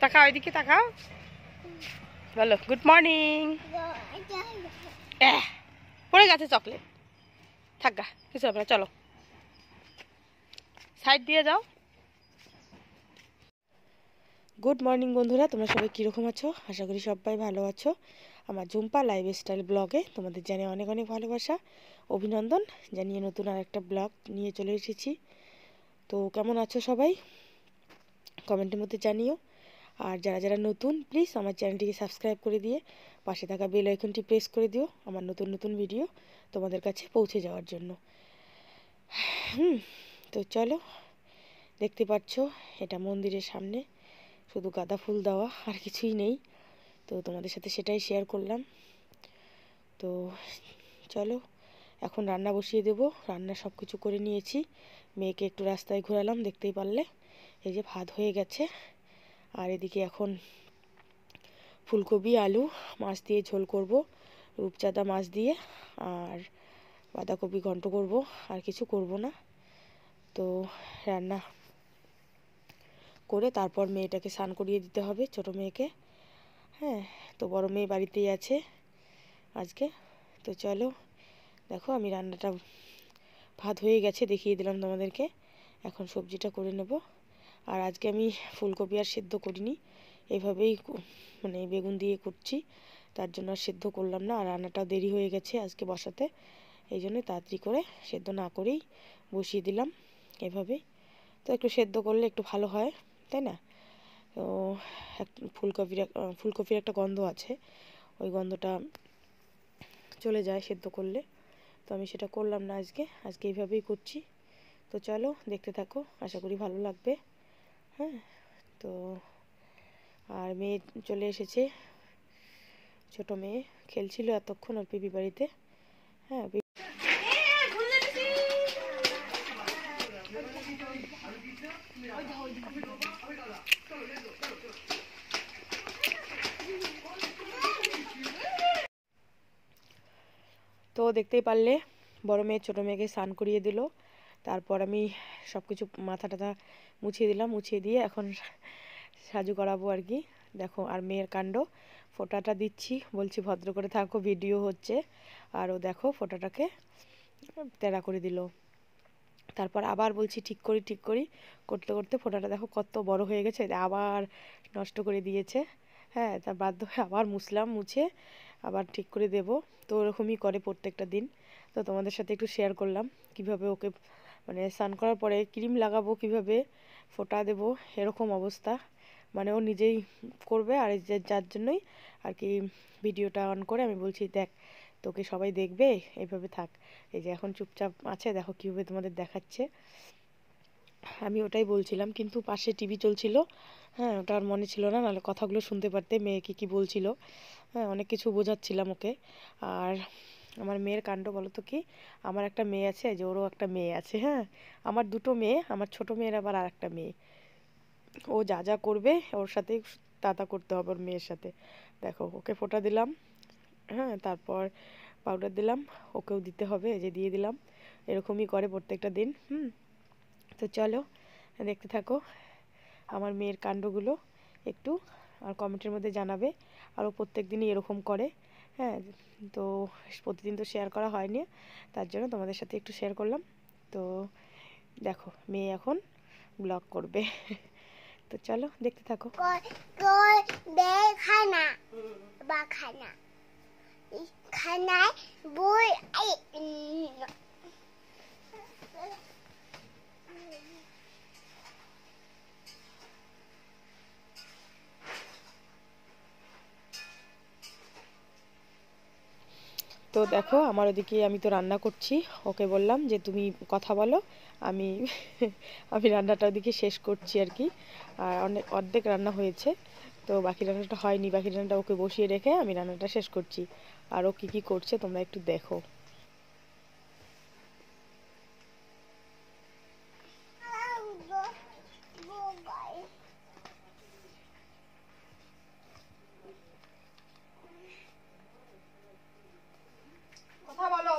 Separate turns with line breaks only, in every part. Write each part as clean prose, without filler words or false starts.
তাকাও এদিকে তাকাও, বলো গুড মর্নিং। পড়ে গেছে চকলেট, থাকা কিছু হবে না, চলো সাইড দিয়ে যাও। গুড মর্নিং বন্ধুরা, তোমরা সবাই কীরকম আছো? আশা করি সবাই ভালো আছো। আমার ঝুম্পা লাইফস্টাইল ব্লগে তোমাদের জানিয়ে অনেক অনেক ভালোবাসা, অভিনন্দন জানিয়ে নতুন আর একটা ব্লগ নিয়ে চলে এসেছি। তো কেমন আছো সবাই কমেন্টের মধ্যে জানিও। আর যারা যারা নতুন প্লিজ আমার চ্যানেলটিকে সাবস্ক্রাইব করে দিয়ে পাশে থাকা বেল আইকনটি প্রেস করে দিও আমার নতুন নতুন ভিডিও তোমাদের কাছে পৌঁছে যাওয়ার জন্য। তো চলো, দেখতে পাচ্ছ এটা মন্দিরের সামনে, শুধু গাঁদা ফুল দেওয়া আর কিছুই নেই। তো তোমাদের সাথে সেটাই শেয়ার করলাম। তো চলো এখন রান্না বসিয়ে দেবো। রান্না সব কিছু করে নিয়েছি, মেয়েকে একটু রাস্তায় ঘোরালাম, দেখতেই পারলে। এই যে ভাত হয়ে গেছে, আর এদিকে এখন ফুলকপি আলু মাছ দিয়ে ঝোল করব, রূপচাঁদা মাছ দিয়ে, আর বাঁধাকপি ঘন্ট করব, আর কিছু করব না। তো রান্না করে তারপর মেয়েটাকে স্নান করিয়ে দিতে হবে, ছোট মেয়েকে। হ্যাঁ, তো বড় মেয়ে বাড়িতেই আছে আজকে। তো চলো দেখো, আমি রান্নাটা ভাত হয়ে গেছে দেখিয়ে দিলাম তোমাদেরকে। এখন সবজিটা করে নেব। আর আজকে আমি ফুলকপি আর সেদ্ধ করিনি, এইভাবেই মানে বেগুন দিয়ে করছি, তার জন্য আর সেদ্ধ করলাম না। আর রান্নাটাও দেরি হয়ে গেছে আজকে বসাতে, এই জন্য তাড়াতাড়ি করে সেদ্ধ না করেই বসিয়ে দিলাম এভাবেই। তো একটু সেদ্ধ করলে একটু ভালো হয়, তাই না? তো ফুলকপির একটা গন্ধ আছে, ওই গন্ধটা চলে যায় সেদ্ধ করলে। তো আমি সেটা করলাম না আজকে এইভাবেই করছি। তো চলো দেখতে থাকো, আশা করি ভালো লাগবে। হ্যাঁ, তো আর মেয়ে চলে এসেছে, ছোট মেয়ে খেলছিল এতক্ষণ ওর পিপি বাড়িতে। হ্যাঁ, তো দেখতেই পারলে বড় মেয়ে ছোট মেয়েকে স্নান করিয়ে দিল। তারপর আমি সব কিছু মাথা টাথা মুছিয়ে দিলাম, মুছিয়ে দিয়ে এখন সাজু করাবো আর কি। দেখো আর মেয়ের কাণ্ড, ফোঁটাটা দিচ্ছি, বলছি ভদ্র করে থাকো ভিডিও হচ্ছে, আর ও দেখো ফোঁটাটাকে তেড়া করে দিল। তারপর আবার বলছি ঠিক করি করতে করতে ফোঁটাটা দেখো কত বড় হয়ে গেছে, আবার নষ্ট করে দিয়েছে। হ্যাঁ, তা বাধ্য হয়ে আবার মুছলাম, মুছে আবার ঠিক করে দেব। তো ওরকমই করে প্রত্যেকটা দিন। তো তোমাদের সাথে একটু শেয়ার করলাম কিভাবে ওকে মানে স্নান করার পরে ক্রিম লাগাবো, কিভাবে ফোঁটা দেবো, এরকম অবস্থা। মানে ও নিজেই করবে, আর যার জন্যই আর কি ভিডিওটা অন করে আমি বলছি দেখ তোকে সবাই দেখবে, এইভাবে থাক। এই যে এখন চুপচাপ আছে, দেখো কীভাবে তোমাদের দেখাচ্ছে। আমি ওটাই বলছিলাম, কিন্তু পাশে টিভি চলছিল। হ্যাঁ, ওটা আর মনে ছিল না, নাহলে কথাগুলো শুনতে পারতে মেয়ে কী বলছিল। হ্যাঁ, অনেক কিছু বোঝাচ্ছিলাম ওকে। আর আমার মেয়ের কাণ্ড বলো তো কি, আমার একটা মেয়ে আছে, যে ওরও একটা মেয়ে আছে। হ্যাঁ, আমার দুটো মেয়ে, আমার ছোট মেয়ের আবার আর একটা মেয়ে। ও যা যা করবে ওর সাথেই তা করতে হবে ওর মেয়ের সাথে। দেখো ওকে ফোঁটা দিলাম, হ্যাঁ, তারপর পাউডার দিলাম, ওকেও দিতে হবে, এই যে দিয়ে দিলাম। এরকমই করে প্রত্যেকটা দিন। তো চলো দেখতে থাকো আমার মেয়ের কাণ্ডগুলো একটু, আর কমেন্টের মধ্যে জানাবে। আরও প্রত্যেক দিনই এরকম করে। হ্যাঁ, তো প্রতিদিন তো শেয়ার করা হয়নি, তার জন্য তোমাদের সাথে একটু শেয়ার করলাম। তো দেখো মেয়ে এখন ব্লগ করবে। তো চলো দেখতে থাকো। খানায় বই তো দেখো আমার ওদিকে আমি তো রান্না করছি, ওকে বললাম যে তুমি কথা বলো, আমি আমি রান্নাটা ওদিকে শেষ করছি আর কি। আর অর্ধেক রান্না হয়েছে, তো বাকি রান্নাটা হয়নি, বাকি রান্নাটা ওকে বসিয়ে রেখে আমি রান্নাটা শেষ করছি। আর ও কী করছে তোমরা একটু দেখো। কথা বলো।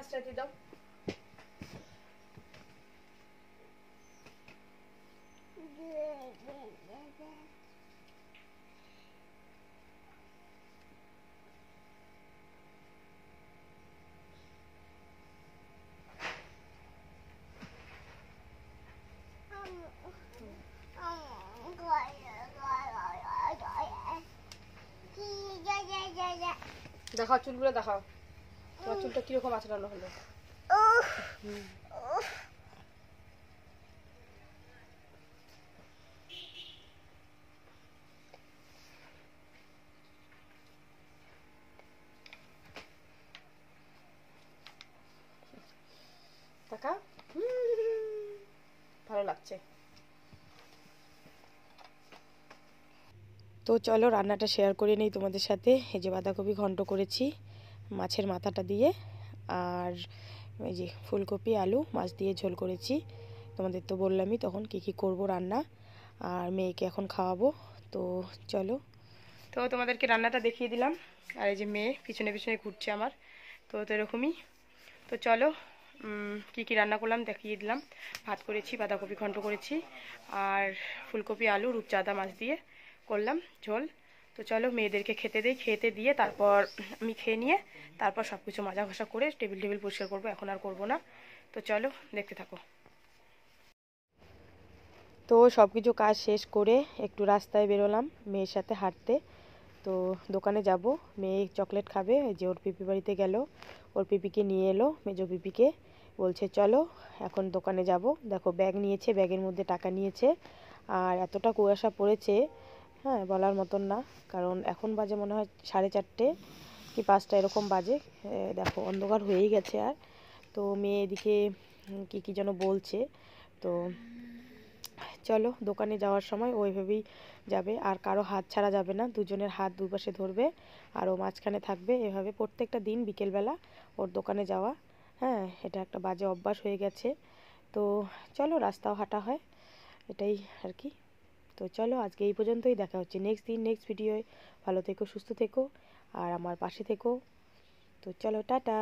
মাছটা দিয়ে দাও। দেখাও চুলগুলো, দেখাও তোমার চুলটা কিরকম আঁচড়ানো হলো। দেখা ভালো লাগছে। তো চলো রান্নাটা শেয়ার করে নিই তোমাদের সাথে। এই যে বাঁধাকপি ঘন্ট করেছি মাছের মাথাটা দিয়ে, আর এই যে ফুলকপি আলু মাছ দিয়ে ঝোল করেছি। তোমাদের তো বললামই তখন কি কি করব রান্না, আর মেয়েকে এখন খাওয়াবো। তো চলো, তো তোমাদেরকে রান্নাটা দেখিয়ে দিলাম। আর এই যে মেয়ে পিছনে পিছনে ঘুরছে আমার, তো এরকমই। তো চলো কি কি রান্না করলাম দেখিয়ে দিলাম। ভাত করেছি, বাঁধাকপি ঘন্ট করেছি, আর ফুলকপি আলু রূপচাঁদা মাছ দিয়ে করলাম ঝোল। তো চলো মেয়েদেরকে খেতে দিই, খেতে দিয়ে তারপর আমি খেয়ে নিয়ে তারপর সব কিছু মাজা ঘষা করে টেবিল পরিষ্কার করবো, এখন আর করবো না। তো চলো দেখতে থাকো। তো সব কিছু কাজ শেষ করে একটু রাস্তায় বেরোলাম মেয়ের সাথে হাঁটতে। তো দোকানে যাব, মেয়ে চকলেট খাবে। যে ওর পিপি বাড়িতে গেল, ওর পিপিকে নিয়ে এলো, মেজো পিপিকে বলছে চলো এখন দোকানে যাব। দেখো ব্যাগ নিয়েছে, ব্যাগের মধ্যে টাকা নিয়েছে। আর এতটা কুয়াশা পড়েছে, হ্যাঁ বলার মতন না। কারণ এখন বাজে মনে হয় 4:30 কি 5টা এরকম বাজে। দেখো অন্ধকার হয়েই গেছে। আর তো মেয়ে এদিকে কী কী যেন বলছে। তো চলো দোকানে যাওয়ার সময় ওইভাবেই যাবে, আর কারো হাত ছাড়া যাবে না, দুজনের হাত দুপাশে ধরবে আর ও মাঝখানে থাকবে। এভাবে প্রত্যেকটা দিন বিকেলবেলা ওর দোকানে যাওয়া, হ্যাঁ এটা একটা বাজে অভ্যাস হয়ে গেছে। তো চলো রাস্তাও হাঁটা হয়, এটাই আর কি। তো চলো আজকে এই পর্যন্তই, দেখা হচ্ছে নেক্সট দিন নেক্সট ভিডিওয়। ভালো থেকো, সুস্থ থেকো, আর আমার পাশে থেকো। তো চলো টাটা।